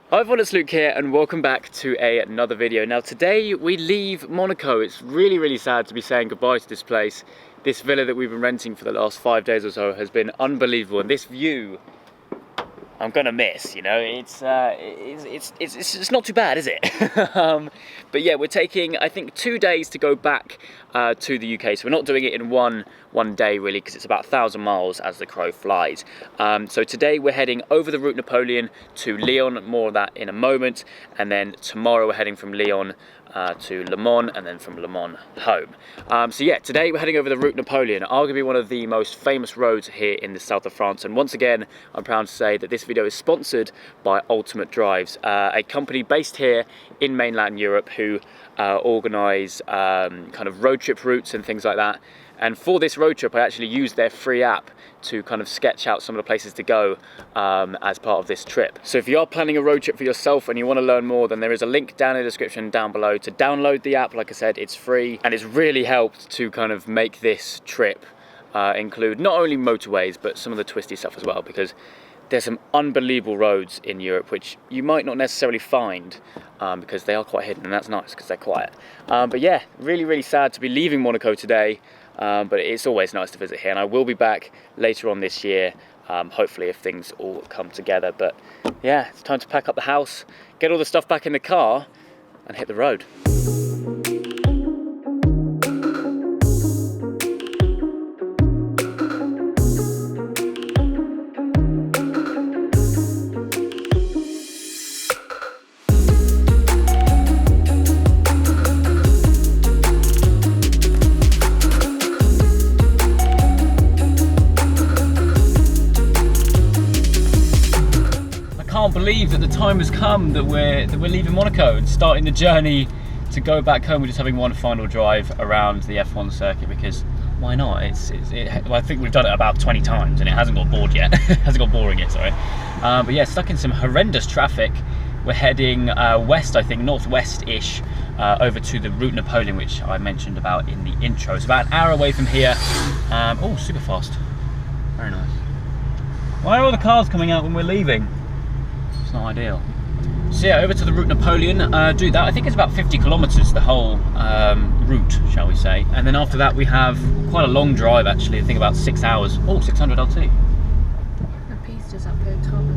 Hi everyone, it's Luke here and welcome back to another video. Now today we leave Monaco. It's really sad to be saying goodbye to this place. This villa that we've been renting for the last 5 days or so has been unbelievable, and this view I'm gonna miss, you know. It's not too bad, is it? But yeah, we're taking, I think, 2 days to go back to the UK. So we're not doing it in one day really, because it's about 1,000 miles as the crow flies. So today we're heading over the Route Napoleon to Lyon, more of that in a moment. And then tomorrow we're heading from Lyon to Le Mans, and then from Le Mans home. So yeah, today we're heading over the Route Napoleon, arguably one of the most famous roads here in the south of France. And once again, I'm proud to say that this video is sponsored by Ultimate Drives, a company based here in mainland Europe who organise kind of road trip routes and things like that. And for this road trip, I actually used their free app to kind of sketch out some of the places to go as part of this trip. So if you are planning a road trip for yourself and you want to learn more, then there is a link down in the description down below to download the app. Like I said, it's free, and it's really helped to kind of make this trip include not only motorways, but some of the twisty stuff as well, because there's some unbelievable roads in Europe which you might not necessarily find because they are quite hidden, and that's nice because they're quiet. But yeah, really sad to be leaving Monaco today. But it's always nice to visit here, and I will be back later on this year, hopefully, if things all come together. But yeah, it's time to pack up the house, get all the stuff back in the car, and hit the road. I can't believe that the time has come that we're leaving Monaco and starting the journey to go back home. We're just having one final drive around the F1 circuit, because why not? Well, I think we've done it about 20 times and it hasn't got bored yet. Hasn't got boring yet, sorry. But yeah, stuck in some horrendous traffic. We're heading west, I think, northwest-ish, over to the Route Napoleon, which I mentioned about in the intro. It's about an hour away from here. Oh, super fast. Very nice. Why are all the cars coming out when we're leaving? It's not ideal. So yeah, over to the Route Napoleon, do that. I think it's about 50 kilometers, the whole route, shall we say. And then after that we have quite a long drive actually, I think about 6 hours. Oh, 600 LT. The piece just up here covered.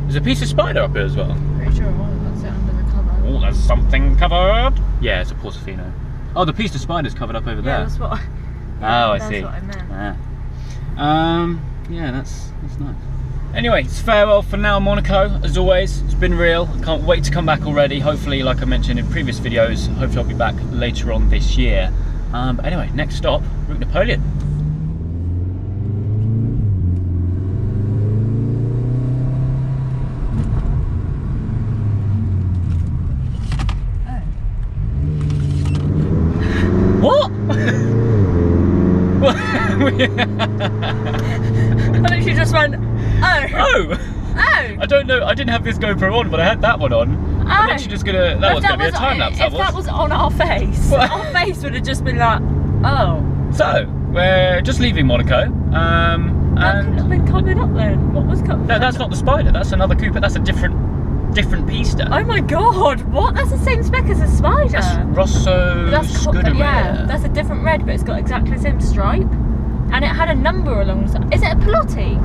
There's a piece of spider up here as well. Pretty sure it was, that's it under the cover. Oh, there's something covered. Yeah, it's a Portofino. Oh, the piece of spider's covered up over there. Yeah, that's what I... Yeah, oh, I that's see. What I meant. Yeah, that's nice. Anyway, it's farewell for now, Monaco. As always, it's been real. I can't wait to come back already. Hopefully, like I mentioned in previous videos, hopefully I'll be back later on this year. But anyway, next stop, Route Napoleon. What? I literally just went, oh! I don't know, I didn't have this GoPro on, but I had that one on. I'm literally just gonna, that was gonna be a time lapse. If that was on our face, our face would have just been like, oh. So, we're just leaving Monaco. That couldn't have been covered up then. What was covered? No, that's not the spider, that's another Cooper, that's a different pista. Oh my god, what? That's the same spec as a spider. That's Rosso Scuderia. Yeah, that's a different red, but it's got exactly the same stripe. And it had a number along the side. Is it a Pelotti?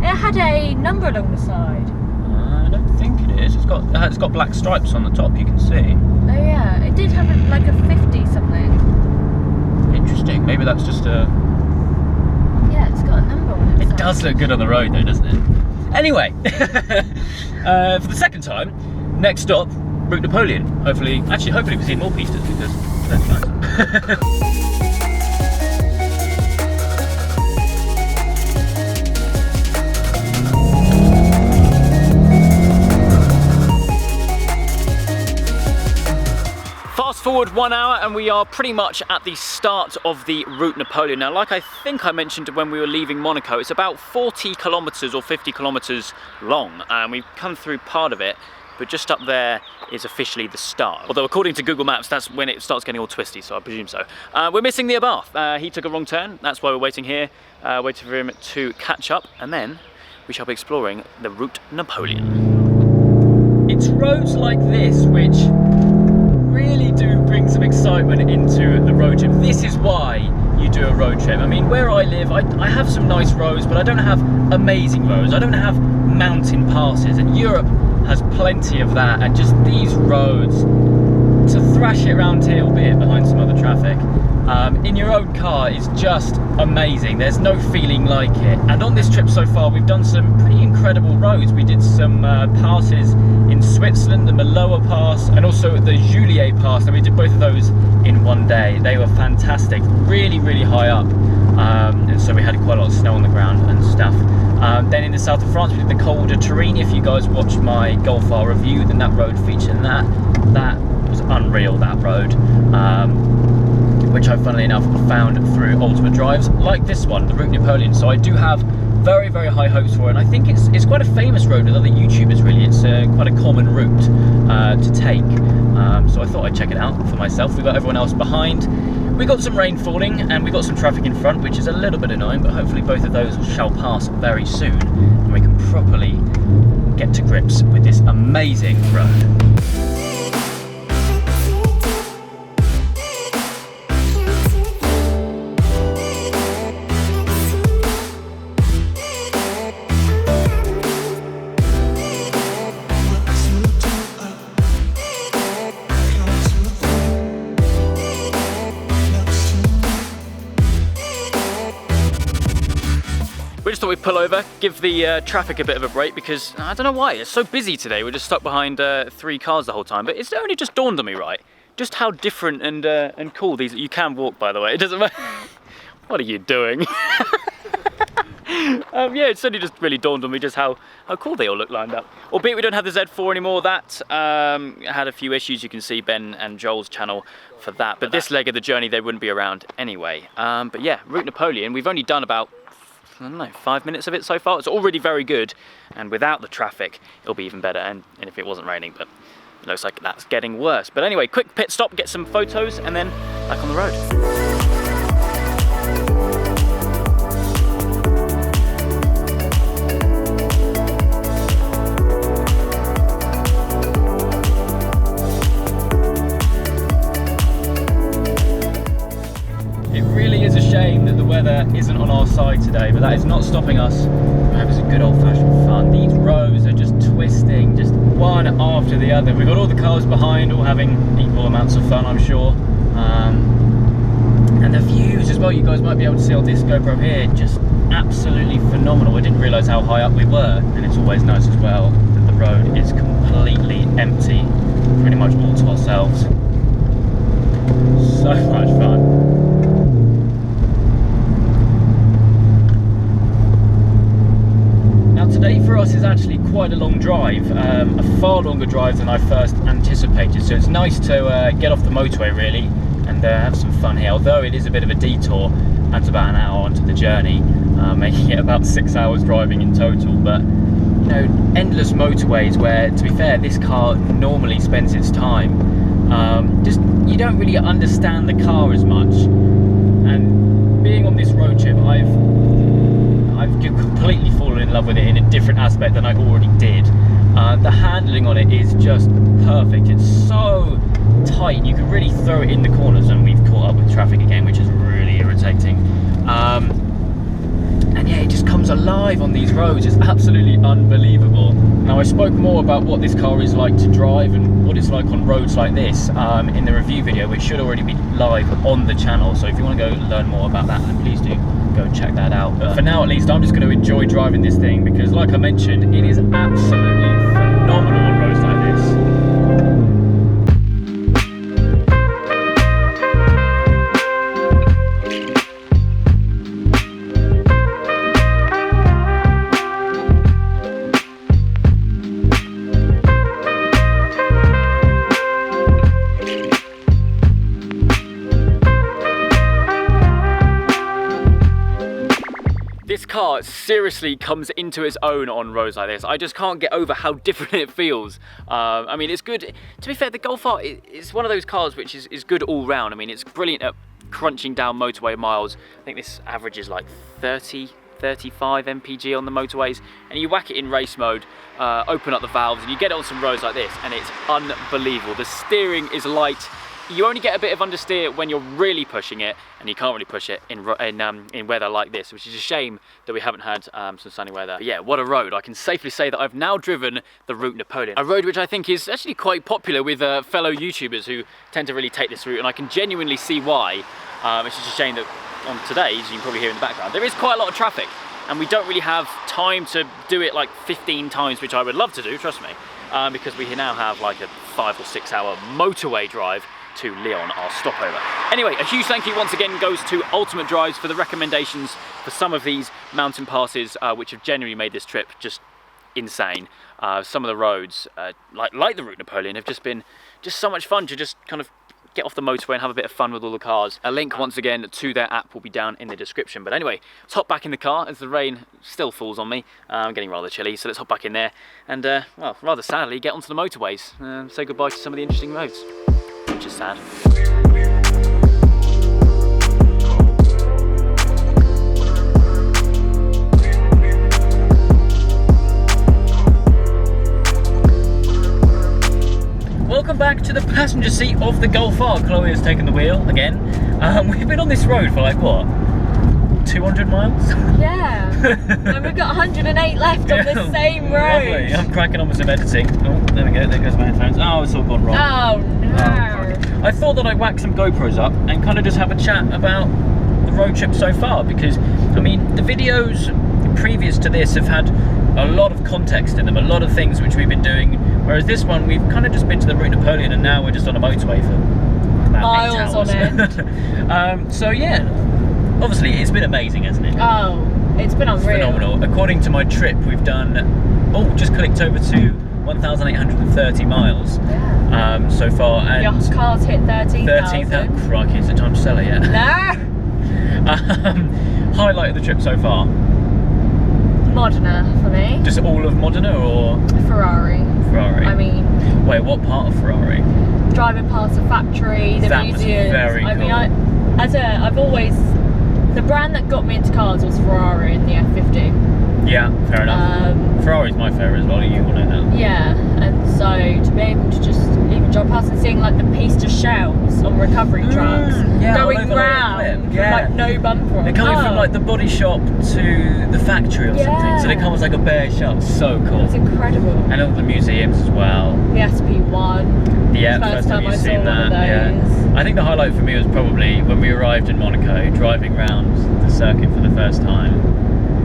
It had a number along the side. I don't think it is. It's got black stripes on the top, you can see. Oh yeah, it did have like a 50 something. Interesting, maybe that's just a... Yeah, it's got a number on it. It does look good on the road though, doesn't it? Anyway, for the second time, next stop, Route Napoleon. Hopefully we see more pistas, because that's nice. Fast forward 1 hour and we are pretty much at the start of the Route Napoleon. Now, like I think I mentioned when we were leaving Monaco, it's about 40 kilometers or 50 kilometers long, and we've come through part of it, but just up there is officially the start. Although according to Google Maps, that's when it starts getting all twisty, so I presume so. We're missing the Abarth. He took a wrong turn, that's why we're waiting here, waiting for him to catch up, and then we shall be exploring the Route Napoleon. it's roads like this which really do bring some excitement into the road trip. This is why you do a road trip. I mean, where I live, I have some nice roads, but I don't have amazing roads. I don't have mountain passes, and Europe has plenty of that, and just these roads, to thrash it around here, albeit behind some other traffic, in your own car is just amazing. There's no feeling like it. And on this trip so far, we've done some pretty incredible roads. We did some passes in Switzerland, the Maloa Pass, and also the Juliet Pass, and we did both of those in one day. They were fantastic, really, really high up, and so we had quite a lot of snow on the ground and stuff. Then in the south of France, we did the Col de Turenne. If you guys watched my Golf R review, then that road featured in that. That was unreal, that road. Which I, funnily enough, found through Ultimate Drives, like this one, the Route Napoleon. So I do have very, very high hopes for it, and I think it's quite a famous road with other YouTubers, really. It's quite a common route to take, so I thought I'd check it out for myself. We've got everyone else behind. We got some rain falling, and we got some traffic in front, which is a little bit annoying, but hopefully both of those shall pass very soon, and we can properly get to grips with this amazing road. We just thought we'd pull over, give the traffic a bit of a break, because I don't know why, it's so busy today. We're just stuck behind 3 cars the whole time, but it's only just dawned on me, right? Just how different and cool these, you can walk, by the way, it doesn't matter. What are you doing? Yeah, it's only just really dawned on me just how cool they all look lined up. Albeit we don't have the Z4 anymore, that had a few issues. You can see Ben and Joel's channel for that, but this leg of the journey they wouldn't be around anyway. But yeah, Route Napoleon, we've only done about, I don't know, 5 minutes of it so far. It's already very good, and without the traffic it'll be even better, and if it wasn't raining, but it looks like that's getting worse. But anyway, quick pit stop, get some photos, and then back on the road. Isn't on our side today, but that is not stopping us from having some good old-fashioned fun. These rows are just twisting, just one after the other. We've got all the cars behind, all having equal amounts of fun, I'm sure. And the views as well, you guys might be able to see on this GoPro here, just absolutely phenomenal. I didn't realise how high up we were, and it's always nice as well that the road is completely empty, pretty much all to ourselves. So much fun. Today for us is actually quite a long drive, a far longer drive than I first anticipated, so it's nice to get off the motorway really and have some fun here, although it is a bit of a detour. That's about an hour onto the journey, making it about 6 hours driving in total. But you know, endless motorways where, to be fair, this car normally spends its time. Just, you don't really understand the car as much, and being on this road trip, I've completely fallen in love with it in a different aspect than I already did. The handling on it is just perfect. It's so tight, you can really throw it in the corners, and we've caught up with traffic again, which is really irritating. And yeah, it just comes alive on these roads. It's absolutely unbelievable. Now, I spoke more about what this car is like to drive and what it's like on roads like this in the review video, which should already be live on the channel. So if you want to go learn more about that, then please do go and check that out. But for now, at least, I'm just going to enjoy driving this thing, because like I mentioned, it is absolutely phenomenal on roads like this. This car seriously comes into its own on roads like this. I just can't get over how different it feels. I mean, it's good. To be fair, the Golf R is one of those cars which is good all round. I mean, it's brilliant at crunching down motorway miles. I think this averages like 30 35 mpg on the motorways, and you whack it in race mode, open up the valves, and you get it on some roads like this, and it's unbelievable. The steering is light. You only get a bit of understeer when you're really pushing it, and you can't really push it in weather like this, which is a shame that we haven't had some sunny weather. But yeah, what a road. I can safely say that I've now driven the Route Napoleon, a road which I think is actually quite popular with fellow YouTubers who tend to really take this route, and I can genuinely see why. It's just a shame that on today's, you can probably hear in the background, there is quite a lot of traffic, and we don't really have time to do it like 15 times, which I would love to do, trust me, because we now have like a 5 or 6 hour motorway drive to Lyon, our stopover. Anyway, a huge thank you once again goes to Ultimate Drives for the recommendations for some of these mountain passes, which have genuinely made this trip just insane. Some of the roads, like the Route Napoleon, have just been so much fun to just kind of get off the motorway and have a bit of fun with all the cars. A link once again to their app will be down in the description. But anyway, let's hop back in the car as the rain still falls on me. I'm getting rather chilly, so let's hop back in there and, well, rather sadly, get onto the motorways. Say goodbye to some of the interesting roads, which is sad. Welcome back to the passenger seat of the Golf R. Chloe has taken the wheel again. We've been on this road for like, what, 200 miles? Yeah, and we've got 108 left on the same road. Lovely. I'm cracking on with some editing. Oh, there we go, there goes my headphones. Oh, it's all gone wrong. Oh, no. I thought that I'd whack some GoPros up and kind of just have a chat about the road trip so far, because, I mean, the videos previous to this have had a lot of context in them, a lot of things which we've been doing, whereas this one we've kind of just been to the Route Napoleon and now we're just on a motorway for about 8 hours. On end. So yeah, obviously it's been amazing, hasn't it? Oh, it's been unreal. It's phenomenal. According to my trip, we've done, just clicked over to 1,830 miles so far. And your car's hit 13,000. Crikey, is it time to sell it yet? No! Highlight of the trip so far? Modena for me. Just all of Modena, or? Ferrari. Ferrari. I mean... Wait, what part of Ferrari? Driving past the factory, the museums. Was very cool. I mean, I've always... The brand that got me into cars was Ferrari in the F50. Yeah, fair enough. Ferrari's my favourite as well, you will know that. Yeah, and so to be able to just even drive past and seeing like the pista shells on recovery trucks going round with like no bumper on. They're coming from like the body shop to the factory or something, so they come as like a bare shell. So cool. It's incredible. And all the museums as well. The SP1. Yeah, first time you've seen that. Yeah. I think the highlight for me was probably when we arrived in Monaco, driving around the circuit for the first time.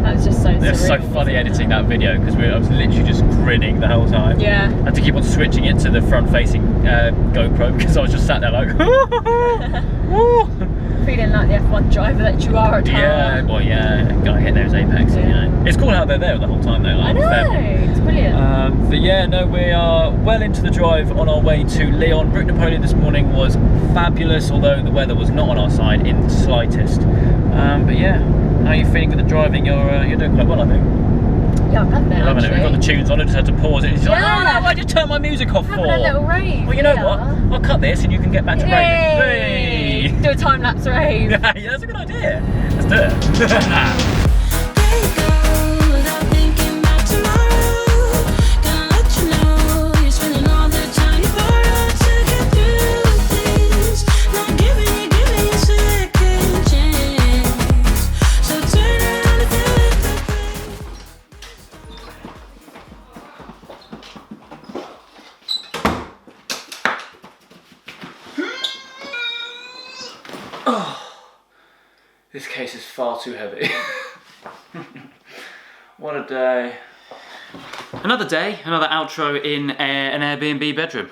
That was just so surreal. It was so funny editing that video because I was literally just grinning the whole time. Yeah. I had to keep on switching it to the front-facing GoPro because I was just sat there like, feeling like the F1 driver that you are at times. Yeah, well, yeah, gotta hit those apex, you know. It's cool how they're there the whole time though. Like, I know, it's brilliant. But yeah, no, we are well into the drive on our way to Lyon. Route Napoleon this morning was fabulous, although the weather was not on our side in the slightest. But yeah, how are you feeling with the driving? You're doing quite well, I think. Yeah, I'm loving it. Loving it. We've got the tunes on. I just had to pause it. It's like, yeah. oh, no, I just turned my music off for. Having a little rave. Well, you know what? I'll cut this and you can get back to raving. Hey. Do a time lapse rave. Yeah, that's a good idea. Let's do it. This case is far too heavy. What a day. Another day, another outro in an Airbnb bedroom.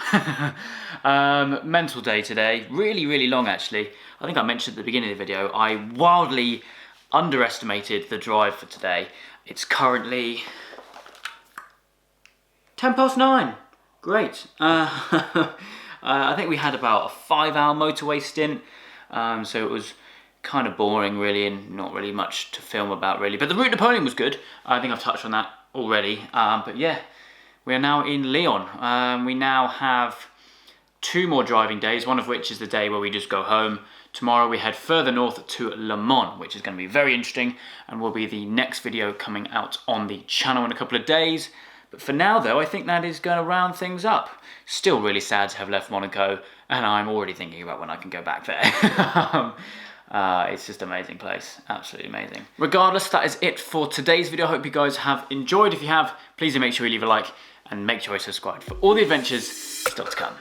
Mental day today, really, really long actually. I think I mentioned at the beginning of the video, I wildly underestimated the drive for today. It's currently 9:10. Great. I think we had about a 5-hour motorway stint, so it was kind of boring really and not really much to film about really, but the Route Napoleon was good. I think I've touched on that already, but yeah, we are now in Lyon. We now have 2 more driving days, one of which is the day where we just go home Tomorrow we head further north to Le Mans, which is going to be very interesting and will be the next video coming out on the channel in a couple of days. But for now though, I think that is going to round things up. Still really sad to have left Monaco, and I'm already thinking about when I can go back there. It's just an amazing place, absolutely amazing. Regardless, that is it for today's video. I hope you guys have enjoyed. If you have, please do make sure you leave a like and make sure you subscribe for all the adventures still to come.